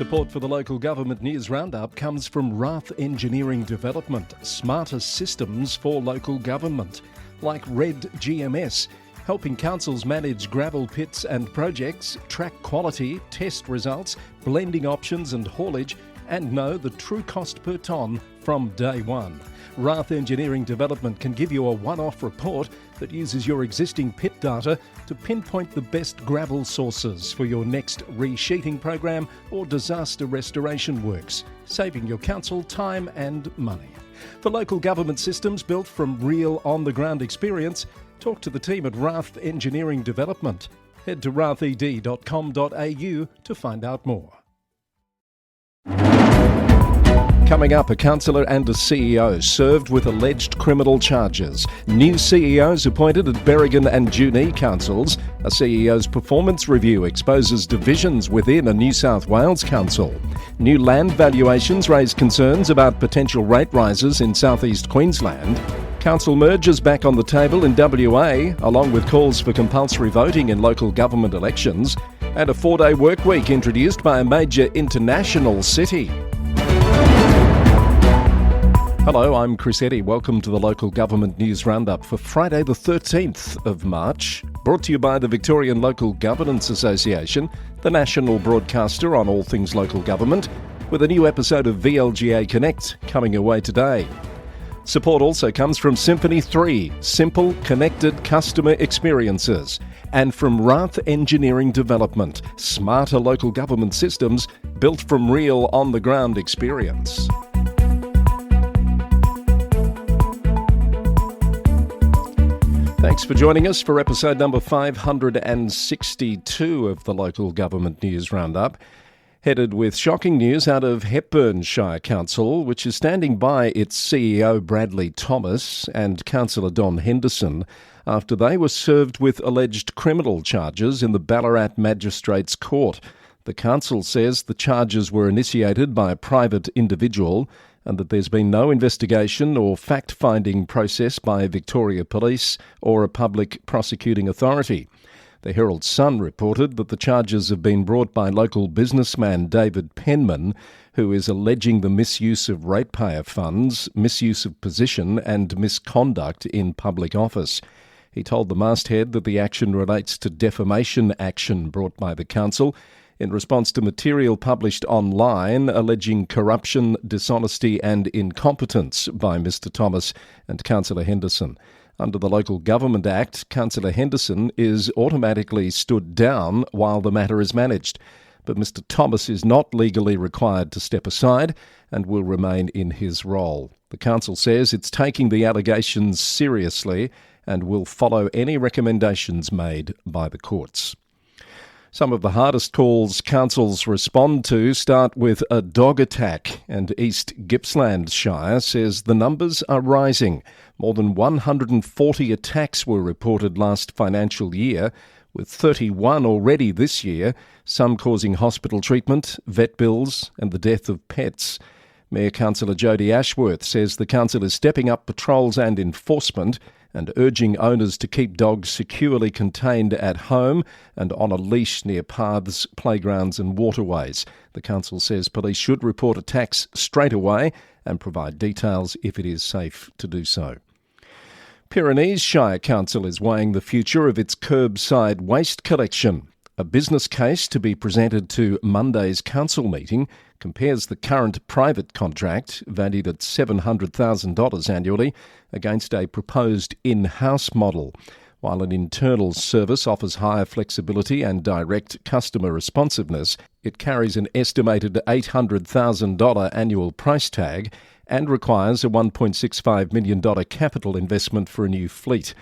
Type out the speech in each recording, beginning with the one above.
Support for the Local Government News Roundup comes from Rath Engineering Development, smarter systems for local government, like Red GMS, helping councils manage gravel pits and projects, track quality, test results, blending options and haulage, and know the true cost per tonne from day one. Rath Engineering Development can give you a one-off report that uses your existing pit data to pinpoint the best gravel sources for your next resheeting program or disaster restoration works, saving your council time and money. For local government systems built from real on-the-ground experience, talk to the team at Rath Engineering Development. Head to rathed.com.au to find out more. Coming up, a councillor and a CEO served with alleged criminal charges. New CEOs appointed at Berrigan and Junee councils. A CEO's performance review exposes divisions within a New South Wales council. New land valuations raise concerns about potential rate rises in southeast Queensland. Council mergers back on the table in WA, along with calls for compulsory voting in local government elections. And a 4-day work week introduced by a major international city. Hello, I'm Chris Eddy. Welcome to the Local Government News Roundup for Friday the 13th of March. Brought to you by the Victorian Local Governance Association, the national broadcaster on all things local government, with a new episode of VLGA Connect coming your way today. Support also comes from Symphony 3, simple, connected customer experiences, and from Rath Engineering Development, smarter local government systems built from real on-the-ground experience. Thanks for joining us for episode number 562 of the Local Government News Roundup. Headed with shocking news out of Hepburn Shire Council, which is standing by its CEO Bradley Thomas and Councillor Don Henderson after they were served with alleged criminal charges in the Ballarat Magistrates Court. The council says the charges were initiated by a private individual and that there's been no investigation or fact-finding process by Victoria Police or a public prosecuting authority. The Herald Sun reported that the charges have been brought by local businessman David Penman, who is alleging the misuse of ratepayer funds, misuse of position and misconduct in public office. He told the masthead that the action relates to defamation action brought by the council in response to material published online alleging corruption, dishonesty and incompetence by Mr Thomas and Councillor Henderson. Under the Local Government Act, Councillor Henderson is automatically stood down while the matter is managed. But Mr Thomas is not legally required to step aside and will remain in his role. The council says it's taking the allegations seriously and will follow any recommendations made by the courts. Some of the hardest calls councils respond to start with a dog attack, and East Gippsland Shire says the numbers are rising. More than 140 attacks were reported last financial year, with 31 already this year, some causing hospital treatment, vet bills and the death of pets. Mayor Councillor Jodie Ashworth says the council is stepping up patrols and enforcement and urging owners to keep dogs securely contained at home and on a leash near paths, playgrounds and waterways. The council says police should report attacks straight away and provide details if it is safe to do so. Pyrenees Shire Council is weighing the future of its curbside waste collection. A business case to be presented to Monday's council meeting compares the current private contract, valued at $700,000 annually, against a proposed in-house model. While an internal service offers higher flexibility and direct customer responsiveness, it carries an estimated $800,000 annual price tag and requires a $1.65 million capital investment for a new fleet.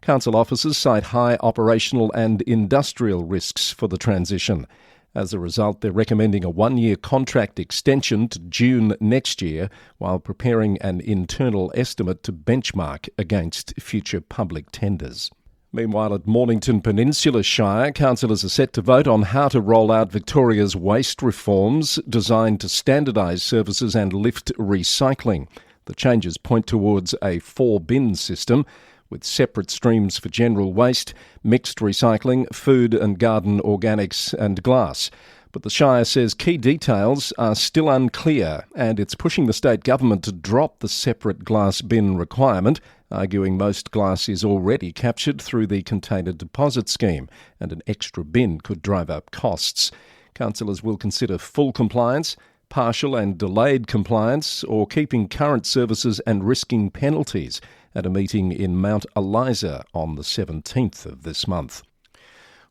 Council officers cite high operational and industrial risks for the transition. As a result, they're recommending a 1-year contract extension to June next year while preparing an internal estimate to benchmark against future public tenders. Meanwhile, at Mornington Peninsula Shire, councillors are set to vote on how to roll out Victoria's waste reforms designed to standardise services and lift recycling. The changes point towards a 4-bin system with separate streams for general waste, mixed recycling, food and garden organics and glass. But the Shire says key details are still unclear, and it's pushing the state government to drop the separate glass bin requirement, arguing most glass is already captured through the container deposit scheme, and an extra bin could drive up costs. Councillors will consider full compliance, partial and delayed compliance, or keeping current services and risking penalties at a meeting in Mount Eliza on the 17th of this month.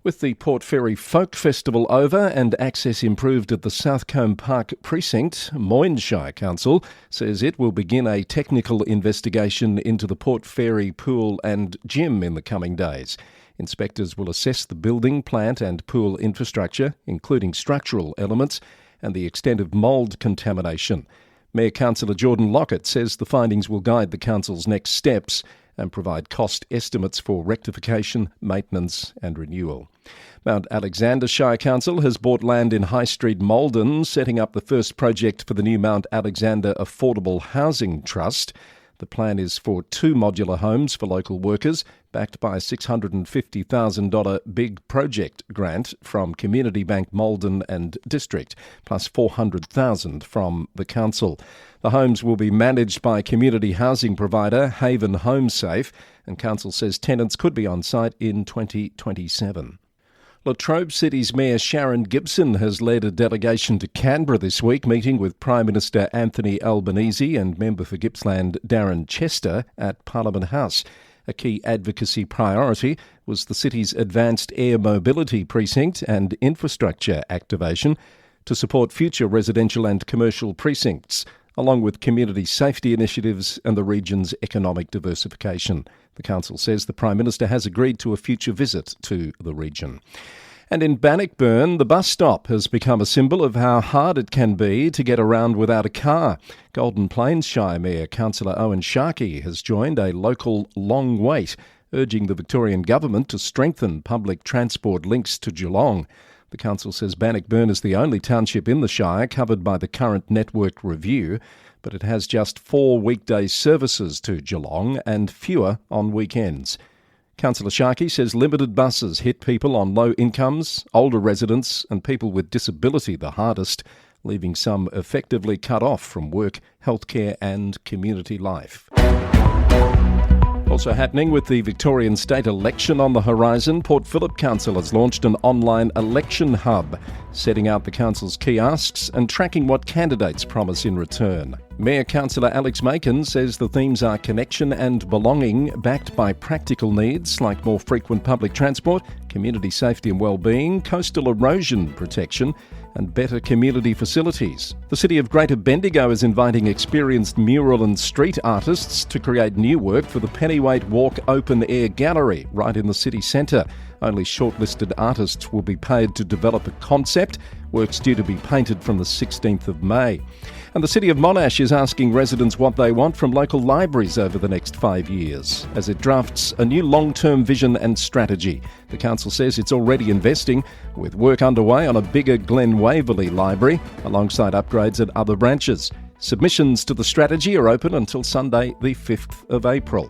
With the Port Fairy Folk Festival over and access improved at the South Combe Park precinct, Moyne Shire Council says it will begin a technical investigation into the Port Fairy pool and gym in the coming days. Inspectors will assess the building, plant and pool infrastructure, including structural elements, and the extent of mould contamination. Mayor Councillor Jordan Lockett says the findings will guide the council's next steps and provide cost estimates for rectification, maintenance and renewal. Mount Alexander Shire Council has bought land in High Street, Malden, setting up the first project for the new Mount Alexander Affordable Housing Trust. The plan is for 2 modular homes for local workers, backed by a $650,000 big project grant from Community Bank Malden and District, plus $400,000 from the council. The homes will be managed by community housing provider Haven Home Safe, and council says tenants could be on site in 2027. Latrobe City's Mayor Sharon Gibson has led a delegation to Canberra this week, meeting with Prime Minister Anthony Albanese and Member for Gippsland Darren Chester at Parliament House. A key advocacy priority was the city's advanced air mobility precinct and infrastructure activation to support future residential and commercial precincts, along with community safety initiatives and the region's economic diversification. The council says the Prime Minister has agreed to a future visit to the region. And in Bannockburn, the bus stop has become a symbol of how hard it can be to get around without a car. Golden Plains Shire Mayor Councillor Owen Sharkey has joined a local long wait, urging the Victorian Government to strengthen public transport links to Geelong. The council says Bannockburn is the only township in the Shire covered by the current network review, but it has just 4 weekday services to Geelong and fewer on weekends. Councillor Sharkey says limited buses hit people on low incomes, older residents and people with disability the hardest, leaving some effectively cut off from work, healthcare and community life. Also happening with the Victorian state election on the horizon, Port Phillip Council has launched an online election hub, setting out the council's key asks and tracking what candidates promise in return. Mayor Councillor Alex Macon says the themes are connection and belonging, backed by practical needs like more frequent public transport, community safety and well-being, coastal erosion protection and better community facilities. The City of Greater Bendigo is inviting experienced mural and street artists to create new work for the Pennyweight Walk Open Air Gallery right in the city centre. Only shortlisted artists will be paid to develop a concept. Work's due to be painted from the 16th of May. And the City of Monash is asking residents what they want from local libraries over the next 5 years as it drafts a new long-term vision and strategy. The council says it's already investing, with work underway on a bigger Glen Waverley library alongside upgrades at other branches. Submissions to the strategy are open until Sunday the 5th of April.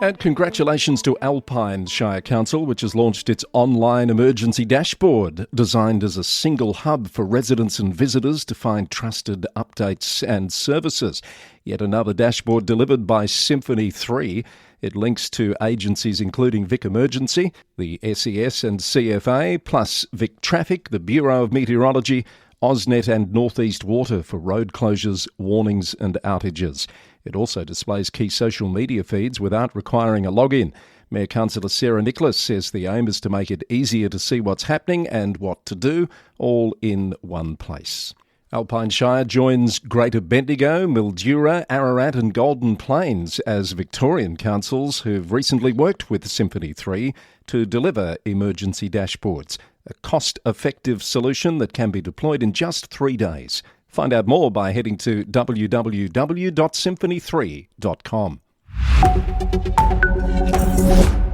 And congratulations to Alpine Shire Council, which has launched its online emergency dashboard, designed as a single hub for residents and visitors to find trusted updates and services. Yet another dashboard delivered by Symphony 3. It links to agencies including Vic Emergency, the SES and CFA, plus Vic Traffic, the Bureau of Meteorology, AusNet and North East Water for road closures, warnings and outages. It also displays key social media feeds without requiring a login. Mayor Councillor Sarah Nicholas says the aim is to make it easier to see what's happening and what to do, all in one place. Alpine Shire joins Greater Bendigo, Mildura, Ararat and Golden Plains as Victorian councils who've recently worked with Symphony 3 to deliver emergency dashboards, a cost-effective solution that can be deployed in just 3 days. Find out more by heading to www.symphony3.com.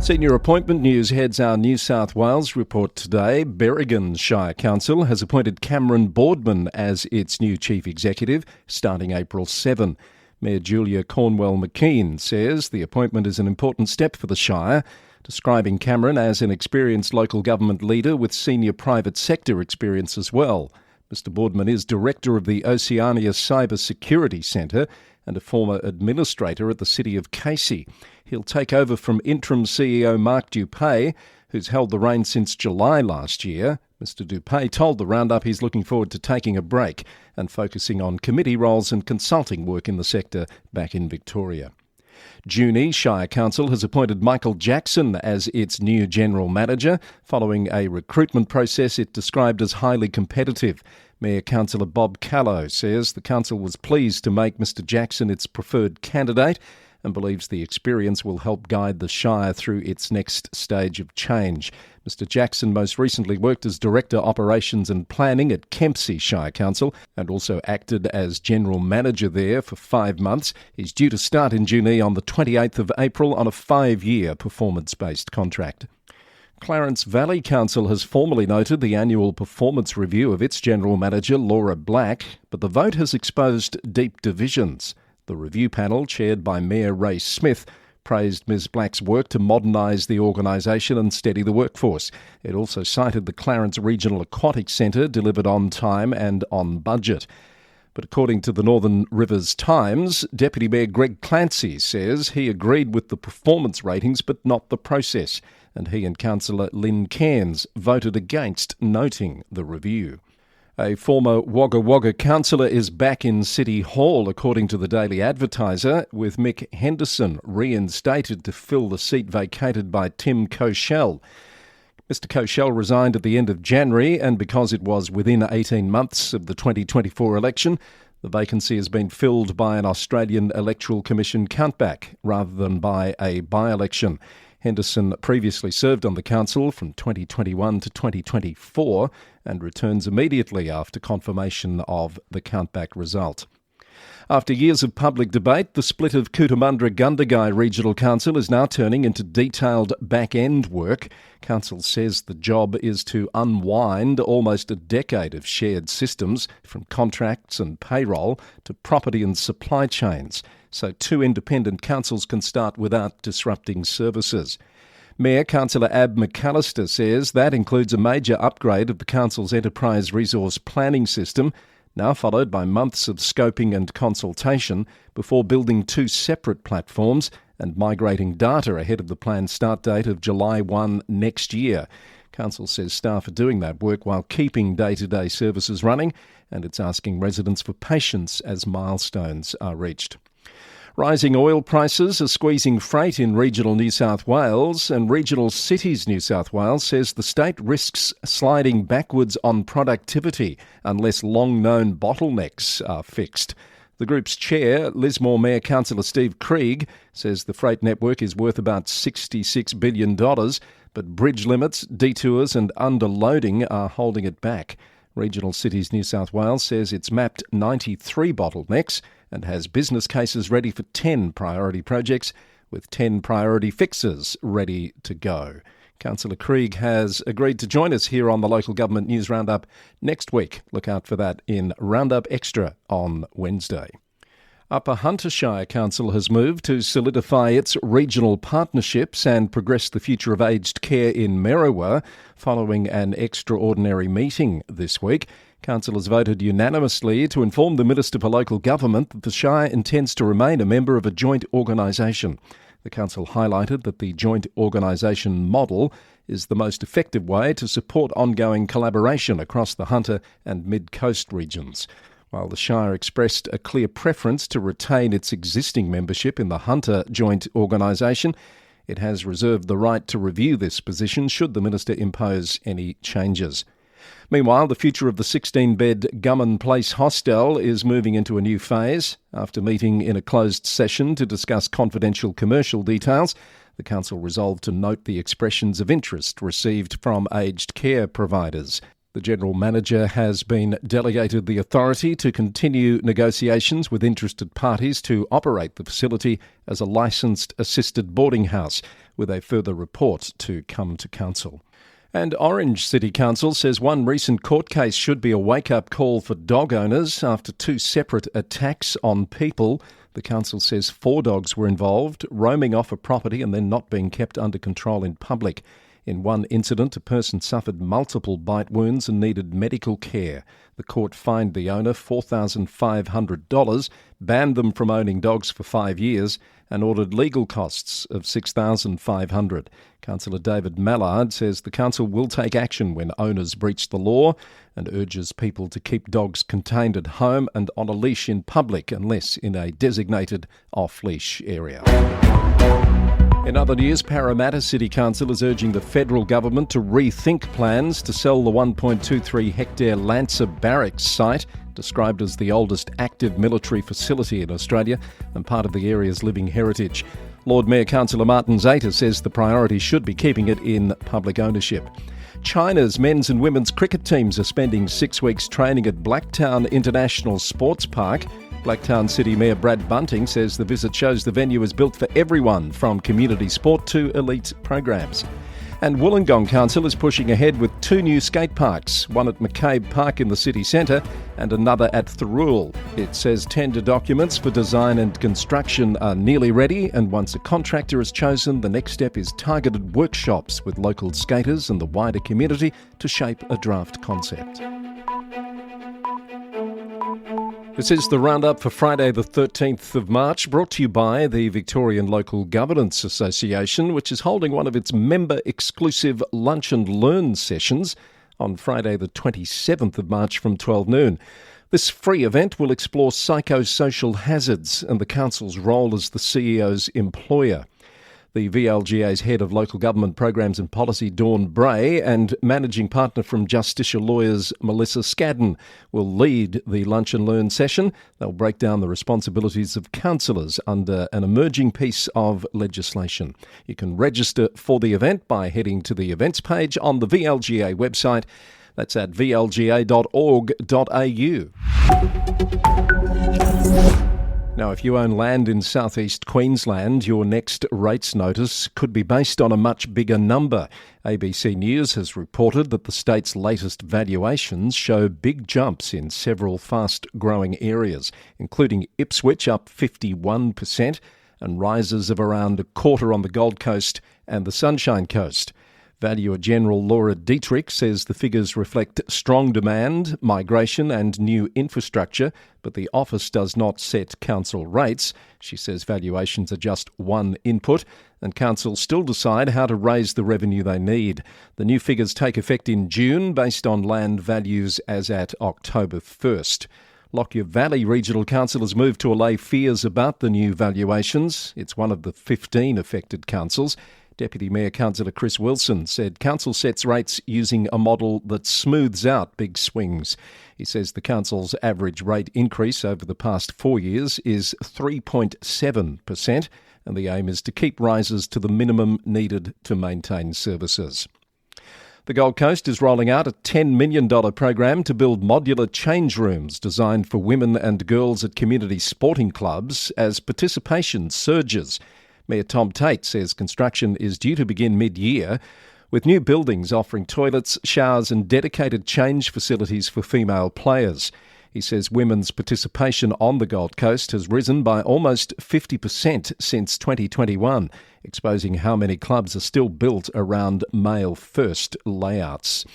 Senior Appointment News heads our New South Wales report today. Berrigan Shire Council has appointed Cameron Boardman as its new Chief Executive, starting April 7. Mayor Julia Cornwell-McKean says the appointment is an important step for the Shire describing Cameron as an experienced local government leader with senior private sector experience as well. Mr Boardman is director of the Oceania Cyber Security Centre and a former administrator at the City of Casey. He'll take over from interim CEO Mark Dupay, who's held the reins since July last year. Mr Dupay told the Roundup he's looking forward to taking a break and focusing on committee roles and consulting work in the sector back in Victoria. Junee Shire Council has appointed Michael Jackson as its new General Manager, following a recruitment process it described as highly competitive. Mayor Councillor Bob Callow says the council was pleased to make Mr Jackson its preferred candidate and believes the experience will help guide the Shire through its next stage of change. Mr Jackson most recently worked as Director Operations and Planning at Kempsey Shire Council and also acted as General Manager there for 5 months. He's due to start in Junee on the 28th of April on a 5-year performance-based contract. Clarence Valley Council has formally noted the annual performance review of its General Manager, Laura Black, but the vote has exposed deep divisions. The review panel, chaired by Mayor Ray Smith, praised Ms Black's work to modernise the organisation and steady the workforce. It also cited the Clarence Regional Aquatic Centre delivered on time and on budget. But according to the Northern Rivers Times, Deputy Mayor Greg Clancy says he agreed with the performance ratings but not the process, and he and Councillor Lynn Cairns voted against noting the review. A former Wagga Wagga councillor is back in City Hall, according to the Daily Advertiser, with Mick Henderson reinstated to fill the seat vacated by Tim Cochelle. Mr Cochelle resigned at the end of January, and because it was within 18 months of the 2024 election, the vacancy has been filled by an Australian Electoral Commission countback rather than by a by-election. Henderson previously served on the council from 2021 to 2024 and returns immediately after confirmation of the countback result. After years of public debate, the split of Cootamundra-Gundagai Regional Council is now turning into detailed back-end work. Council says the job is to unwind almost a decade of shared systems, from contracts and payroll to property and supply chains, so 2 independent councils can start without disrupting services. Mayor Councillor Ab McAllister says that includes a major upgrade of the council's enterprise resource planning system, now followed by months of scoping and consultation before building 2 separate platforms and migrating data ahead of the planned start date of July 1 next year. Council says staff are doing that work while keeping day-to-day services running, and it's asking residents for patience as milestones are reached. Rising oil prices are squeezing freight in regional New South Wales, and Regional Cities New South Wales says the state risks sliding backwards on productivity unless long-known bottlenecks are fixed. The group's chair, Lismore Mayor Councillor Steve Krieg, says the freight network is worth about $66 billion, but bridge limits, detours and underloading are holding it back. Regional Cities New South Wales says it's mapped 93 bottlenecks and has business cases ready for 10 priority projects, with 10 priority fixes ready to go. Councillor Krieg has agreed to join us here on the Local Government News Roundup next week. Look out for that in Roundup Extra on Wednesday. Upper Hunter Shire Council has moved to solidify its regional partnerships and progress the future of aged care in Merriwa following an extraordinary meeting this week. Councillors voted unanimously to inform the Minister for Local Government that the Shire intends to remain a member of a joint organisation. The Council highlighted that the joint organisation model is the most effective way to support ongoing collaboration across the Hunter and Mid-Coast regions. While the Shire expressed a clear preference to retain its existing membership in the Hunter joint organisation, it has reserved the right to review this position should the Minister impose any changes. Meanwhile, the future of the 16-bed Gumman Place hostel is moving into a new phase. After meeting in a closed session to discuss confidential commercial details, the Council resolved to note the expressions of interest received from aged care providers. The General Manager has been delegated the authority to continue negotiations with interested parties to operate the facility as a licensed assisted boarding house, with a further report to come to Council. And Orange City Council says one recent court case should be a wake-up call for dog owners after 2 separate attacks on people The council says 4 dogs were involved, roaming off a property and then not being kept under control in public. In one incident, a person suffered multiple bite wounds and needed medical care. The court fined the owner $4,500, banned them from owning dogs for 5 years and ordered legal costs of $6,500. Councillor David Mallard says the council will take action when owners breach the law and urges people to keep dogs contained at home and on a leash in public unless in a designated off-leash area. In other news, Parramatta City Council is urging the federal government to rethink plans to sell the 1.23-hectare Lancer Barracks site, described as the oldest active military facility in Australia and part of the area's living heritage. Lord Mayor Councillor Martin Zeta says the priority should be keeping it in public ownership. China's men's and women's cricket teams are spending 6 weeks training at Blacktown International Sports Park. Blacktown City Mayor Brad Bunting says the visit shows the venue is built for everyone, from community sport to elite programs. And Wollongong Council is pushing ahead with 2 new skate parks, one at McCabe Park in the city centre and another at Thirroul. It says tender documents for design and construction are nearly ready, and once a contractor is chosen, the next step is targeted workshops with local skaters and the wider community to shape a draft concept. This is the Roundup for Friday the 13th of March, brought to you by the Victorian Local Governance Association, which is holding one of its member-exclusive Lunch and Learn sessions on Friday the 27th of March from 12 noon. This free event will explore psychosocial hazards and the council's role as the CEO's employer. The VLGA's Head of Local Government Programs and Policy, Dawn Bray, and Managing Partner from Justicia Lawyers, Melissa Scadden, will lead the Lunch and Learn session. They'll break down the responsibilities of councillors under an emerging piece of legislation. You can register for the event by heading to the events page on the VLGA website. That's at vlga.org.au. Now, if you own land in southeast Queensland, your next rates notice could be based on a much bigger number. ABC News has reported that the state's latest valuations show big jumps in several fast-growing areas, including Ipswich up 51% and rises of around a quarter on the Gold Coast and the Sunshine Coast. Valuer General Laura Dietrich says the figures reflect strong demand, migration and new infrastructure, but the office does not set council rates. She says valuations are just one input, and councils still decide how to raise the revenue they need. The new figures take effect in June based on land values as at October 1st. Lockyer Valley Regional Council has moved to allay fears about the new valuations. It's one of the 15 affected councils. Deputy Mayor Councillor Chris Wilson said council sets rates using a model that smooths out big swings. He says the council's average rate increase over the past 4 years is 3.7%, and the aim is to keep rises to the minimum needed to maintain services. The Gold Coast is rolling out a $10 million program to build modular change rooms designed for women and girls at community sporting clubs as participation surges. Mayor Tom Tate says construction is due to begin mid-year, with new buildings offering toilets, showers and dedicated change facilities for female players. He says women's participation on the Gold Coast has risen by almost 50% since 2021, exposing how many clubs are still built around male-first layouts.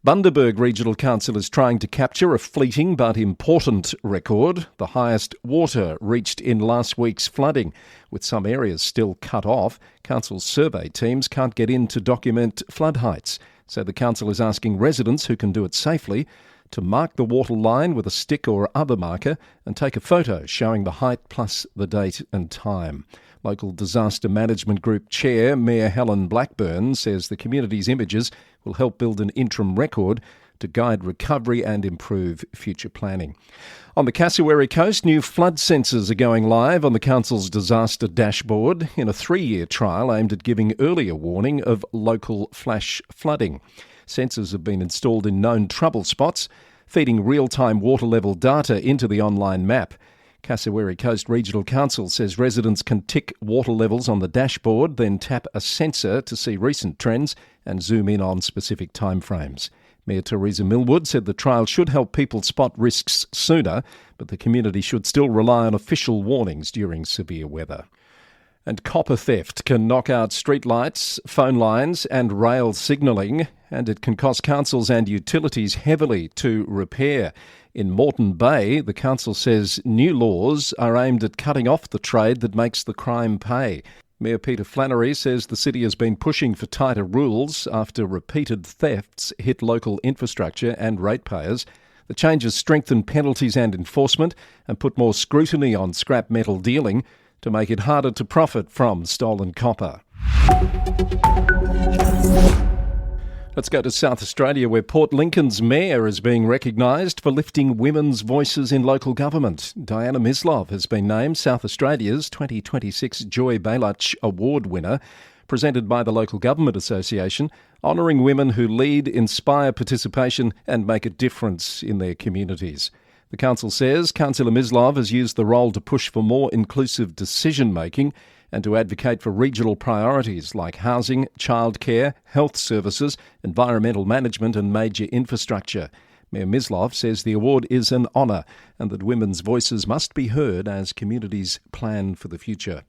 Bundaberg Regional Council is trying to capture a fleeting but important record, the highest water reached in last week's flooding. With some areas still cut off, council's survey teams can't get in to document flood heights. So the council is asking residents who can do it safely to mark the water line with a stick or other marker and take a photo showing the height plus the date and time. Local Disaster Management Group Chair Mayor Helen Blackburn says the community's images will help build an interim record to guide recovery and improve future planning. On the Cassowary Coast, new flood sensors are going live on the council's disaster dashboard in a 3-year trial aimed at giving earlier warning of local flash flooding. Sensors have been installed in known trouble spots, feeding real-time water level data into the online map. Cassowary Coast Regional Council says residents can tick water levels on the dashboard, then tap a sensor to see recent trends and zoom in on specific timeframes. Mayor Teresa Millwood said the trial should help people spot risks sooner, but the community should still rely on official warnings during severe weather. And copper theft can knock out streetlights, phone lines and rail signalling, and it can cost councils and utilities heavily to repair. In Moreton Bay, the council says new laws are aimed at cutting off the trade that makes the crime pay. Mayor Peter Flannery says the city has been pushing for tighter rules after repeated thefts hit local infrastructure and ratepayers. The changes strengthen penalties and enforcement and put more scrutiny on scrap metal dealing to make it harder to profit from stolen copper. Let's go to South Australia, where Port Lincoln's mayor is being recognised for lifting women's voices in local government. Diana Mislov has been named South Australia's 2026 Joy Bailach Award winner, presented by the Local Government Association, honouring women who lead, inspire participation and make a difference in their communities. The council says Councillor Mislov has used the role to push for more inclusive decision-making and to advocate for regional priorities like housing, childcare, health services, environmental management and major infrastructure. Mayor Mislov says the award is an honour and that women's voices must be heard as communities plan for the future.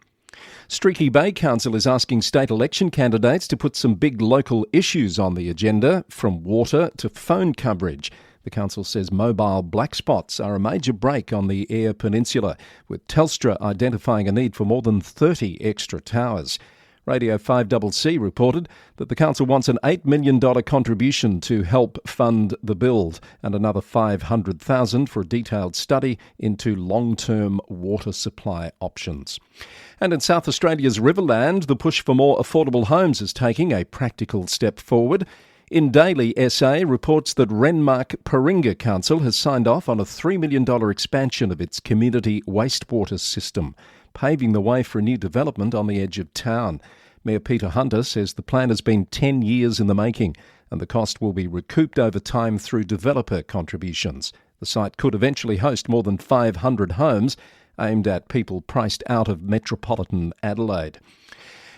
Streaky Bay Council is asking state election candidates to put some big local issues on the agenda, from water to phone coverage. The council says mobile black spots are a major break on the Eyre Peninsula, with Telstra identifying a need for more than 30 extra towers. Radio 5CC reported that the council wants an $8 million contribution to help fund the build and another $500,000 for a detailed study into long-term water supply options. And in South Australia's Riverland, the push for more affordable homes is taking a practical step forward. In Daily SA reports that Renmark Paringa Council has signed off on a $3 million expansion of its community wastewater system, paving the way for a new development on the edge of town. Mayor Peter Hunter says the plan has been 10 years in the making and the cost will be recouped over time through developer contributions. The site could eventually host more than 500 homes aimed at people priced out of metropolitan Adelaide.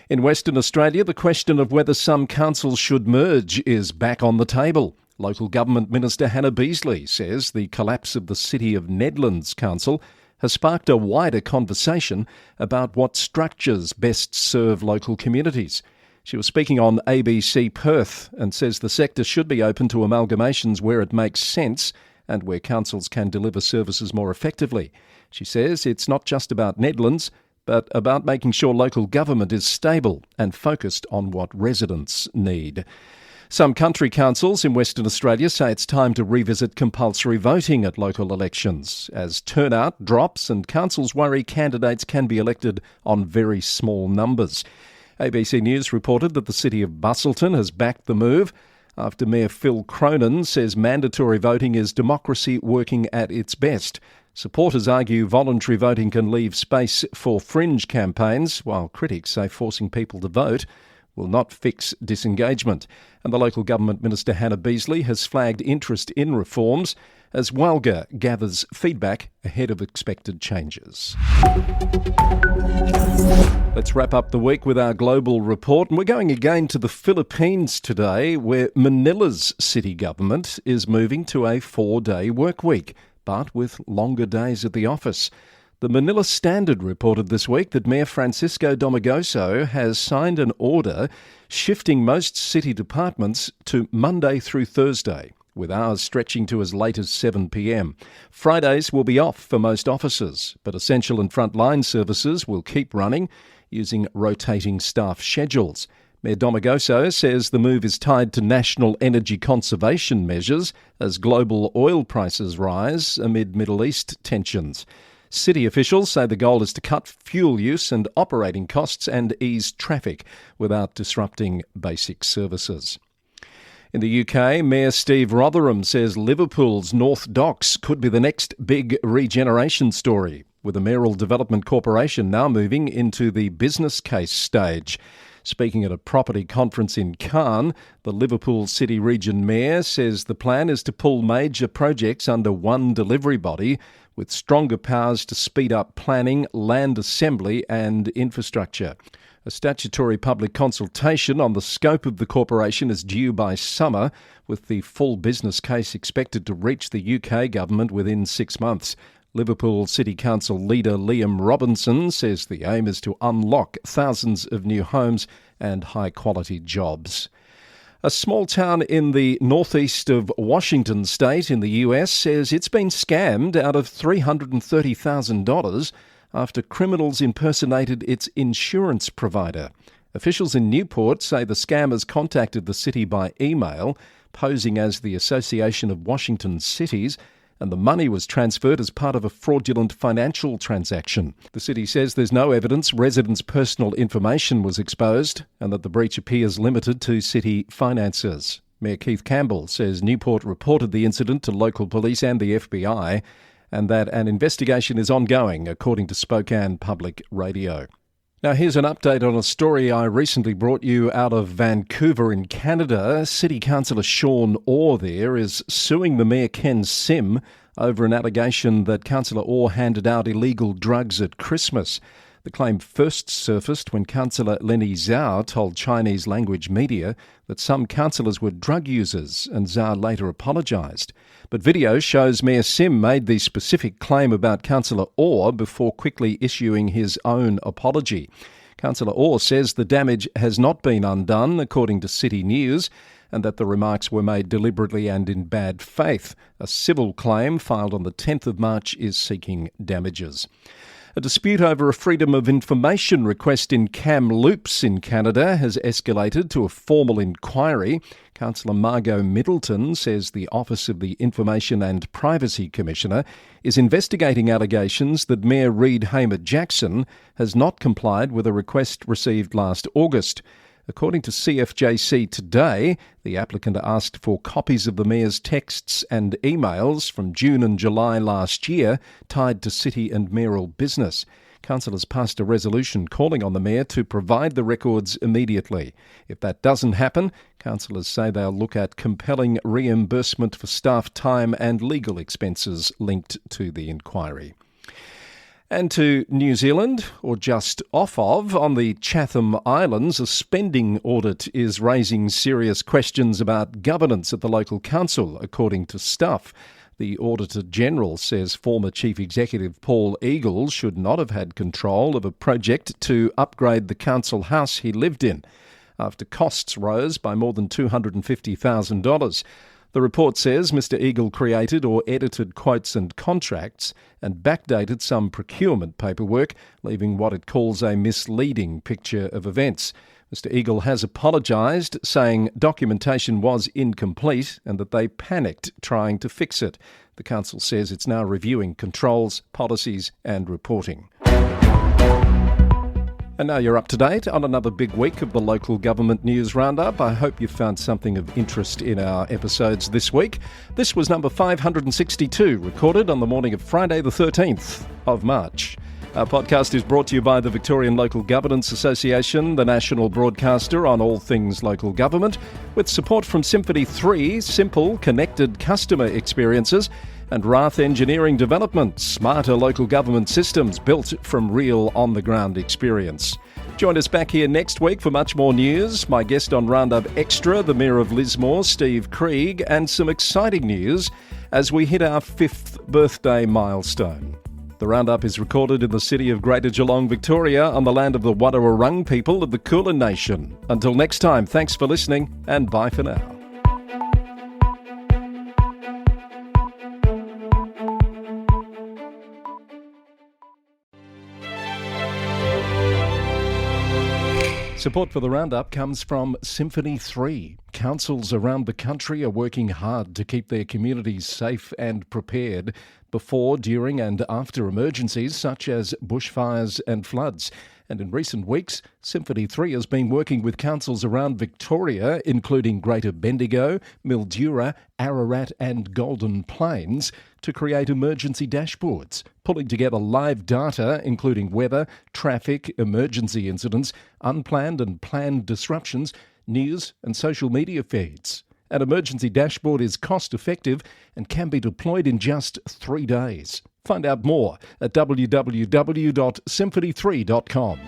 In Western Australia, the question of whether some councils should merge is back on the table. Local Government Minister Hannah Beazley says the collapse of the City of Nedlands Council has sparked a wider conversation about what structures best serve local communities. She was speaking on ABC Perth and says the sector should be open to amalgamations where it makes sense and where councils can deliver services more effectively. She says it's not just about Nedlands, but about making sure local government is stable and focused on what residents need. Some country councils in Western Australia say it's time to revisit compulsory voting at local elections, as turnout drops and councils worry candidates can be elected on very small numbers. ABC News reported that the city of Busselton has backed the move after Mayor Phil Cronin says mandatory voting is democracy working at its best. Supporters argue voluntary voting can leave space for fringe campaigns, while critics say forcing people to vote will not fix disengagement. And the Local Government Minister Hannah Beazley has flagged interest in reforms as Walga gathers feedback ahead of expected changes. Let's wrap up the week with our global report, and we're going again to the Philippines today, where Manila's city government is moving to a 4-day work week, but with longer days at the office. The Manila Standard reported this week that Mayor Francisco Domagoso has signed an order shifting most city departments to Monday through Thursday, with hours stretching to as late as 7 p.m. Fridays will be off for most offices, but essential and frontline services will keep running using rotating staff schedules. Mayor Domagoso says the move is tied to national energy conservation measures as global oil prices rise amid Middle East tensions. City officials say the goal is to cut fuel use and operating costs and ease traffic without disrupting basic services. In the UK, Mayor Steve Rotherham says Liverpool's North Docks could be the next big regeneration story, with the Mayoral Development Corporation now moving into the business case stage. Speaking at a property conference in Cairn, the Liverpool City Region Mayor says the plan is to pull major projects under one delivery body with stronger powers to speed up planning, land assembly and infrastructure. A statutory public consultation on the scope of the corporation is due by summer, with the full business case expected to reach the UK government within 6 months. Liverpool City Council leader Liam Robinson says the aim is to unlock thousands of new homes and high-quality jobs. A small town in the northeast of Washington state in the US says it's been scammed out of $330,000 after criminals impersonated its insurance provider. Officials in Newport say the scammers contacted the city by email, posing as the Association of Washington Cities, and the money was transferred as part of a fraudulent financial transaction. The city says there's no evidence residents' personal information was exposed and that the breach appears limited to city finances. Mayor Keith Campbell says Newport reported the incident to local police and the FBI, and that an investigation is ongoing, according to Spokane Public Radio. Now here's an update on a story I recently brought you out of Vancouver in Canada. City Councillor Sean Orr there is suing the Mayor Ken Sim over an allegation that Councillor Orr handed out illegal drugs at Christmas. The claim first surfaced when Councillor Lenny Zhao told Chinese language media that some councillors were drug users, and Zhao later apologised. But video shows Mayor Sim made the specific claim about Councillor Orr before quickly issuing his own apology. Councillor Orr says the damage has not been undone, according to City News, and that the remarks were made deliberately and in bad faith. A civil claim filed on the 10th of March is seeking damages. A dispute over a Freedom of Information request in Kamloops in Canada has escalated to a formal inquiry. Councillor Margot Middleton says the Office of the Information and Privacy Commissioner is investigating allegations that Mayor Reid Hamer-Jackson has not complied with a request received last August. According to CFJC Today, the applicant asked for copies of the Mayor's texts and emails from June and July last year tied to city and mayoral business. Councillors passed a resolution calling on the Mayor to provide the records immediately. If that doesn't happen, councillors say they'll look at compelling reimbursement for staff time and legal expenses linked to the inquiry. And to New Zealand, or just off of, on the Chatham Islands, a spending audit is raising serious questions about governance at the local council, according to Stuff. The Auditor-General says former Chief Executive Paul Eagle should not have had control of a project to upgrade the council house he lived in, after costs rose by more than $250,000. The report says Mr Eagle created or edited quotes and contracts and backdated some procurement paperwork, leaving what it calls a misleading picture of events. Mr Eagle has apologised, saying documentation was incomplete and that they panicked trying to fix it. The council says it's now reviewing controls, policies and reporting. And now you're up to date on another big week of the Local Government News Roundup. I hope you found something of interest in our episodes this week. This was number 562, recorded on the morning of Friday the 13th of March. Our podcast is brought to you by the Victorian Local Governance Association, the national broadcaster on all things local government, with support from Symphony 3, simple, connected customer experiences, and Rath Engineering Development, smarter local government systems built from real on-the-ground experience. Join us back here next week for much more news. My guest on Roundup Extra, the Mayor of Lismore, Steve Krieg, and some exciting news as we hit our 5th birthday milestone. The Roundup is recorded in the city of Greater Geelong, Victoria, on the land of the Wadawurrung people of the Kulin Nation. Until next time, thanks for listening, and bye for now. Support for the Roundup comes from Symphony 3. Councils around the country are working hard to keep their communities safe and prepared before, during and after emergencies such as bushfires and floods. And in recent weeks, Symphony 3 has been working with councils around Victoria, including Greater Bendigo, Mildura, Ararat and Golden Plains, to create emergency dashboards, pulling together live data including weather, traffic, emergency incidents, unplanned and planned disruptions, news and social media feeds. An emergency dashboard is cost-effective and can be deployed in just 3 days. Find out more at www.symphony3.com.